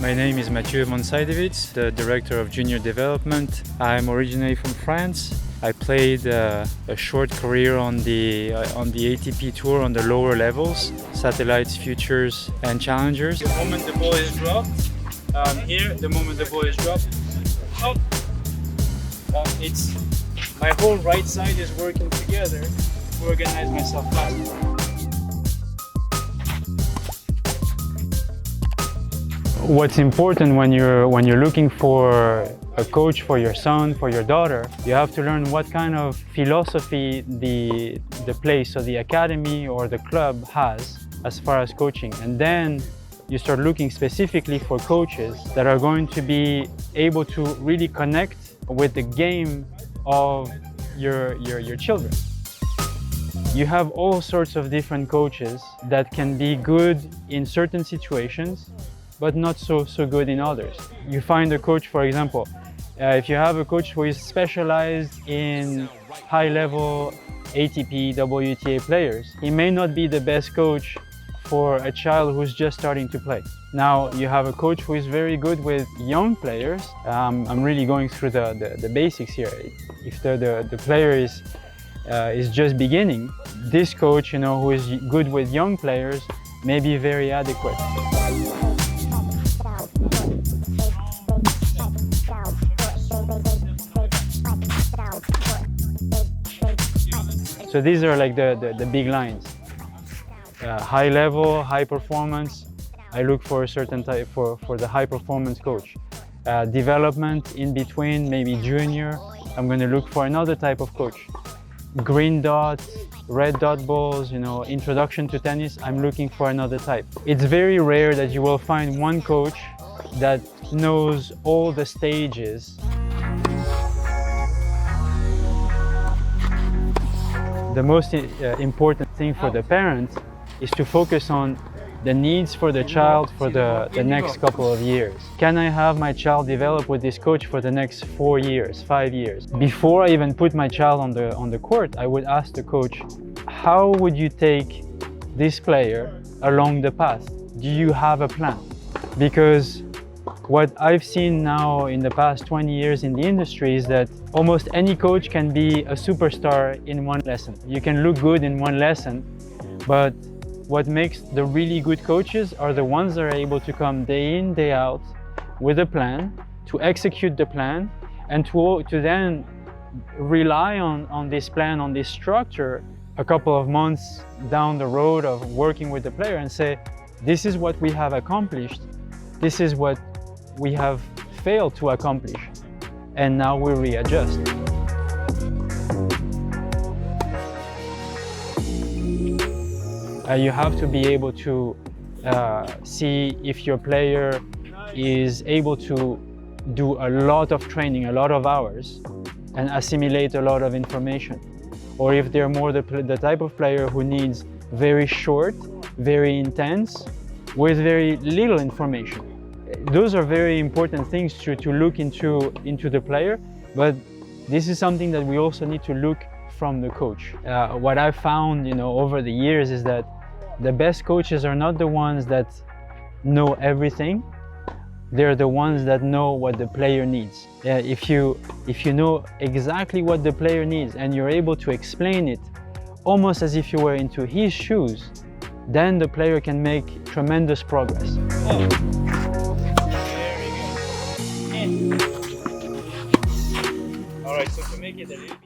My name is Mathieu Von Seydewitz, the Director of Junior Development. I'm originally from France. I played a short career on the ATP Tour on the lower levels, Satellites, Futures and Challengers. The moment the ball is dropped, here, the moment the ball is dropped, up, it's my whole right side is working together to organize myself faster. What's important when you're looking for a coach for your son, for your daughter, you have to learn what kind of philosophy the place or the academy or the club has as far as coaching. And then you start looking specifically for coaches that are going to be able to really connect with the game of your children. You have all sorts of different coaches that can be good in certain situations, but not so good in others. You find a coach, for example, if you have a coach who is specialized in high-level ATP, WTA players, he may not be the best coach for a child who's just starting to play. Now, you have a coach who is very good with young players. I'm really going through the basics here. If the player is just beginning, this coach, who is good with young players, may be very adequate. So these are like the big lines. High level, high performance. I look for a certain type for the high performance coach. Development in between, maybe junior. I'm going to look for another type of coach. Green dots, red dot balls, introduction to tennis. I'm looking for another type. It's very rare that you will find one coach that knows all the stages. The most important thing for the parent is to focus on the needs for the child for the next couple of years. Can I have my child develop with this coach for the next 4 years, 5 years? Before I even put my child on the court, I would ask the coach, how would you take this player along the path? Do you have a plan? Because what I've seen now in the past 20 years in the industry is that almost any coach can be a superstar in one lesson. You can look good in one lesson, but what makes the really good coaches are the ones that are able to come day in, day out with a plan, to execute the plan, and to then rely on this plan, on this structure, a couple of months down the road of working with the player and say, this is what we have accomplished, this is what we have failed to accomplish, and now we readjust. You have to be able to see if your player is able to do a lot of training, a lot of hours, and assimilate a lot of information. Or if they're more the type of player who needs very short, very intense, with very little information. Those are very important things to look into the player, but this is something that we also need to look from the coach. What I've found, over the years is that the best coaches are not the ones that know everything. They're the ones that know what the player needs. If you know exactly what the player needs and you're able to explain it almost as if you were into his shoes, then the player can make tremendous progress. All right, so to make it a little bit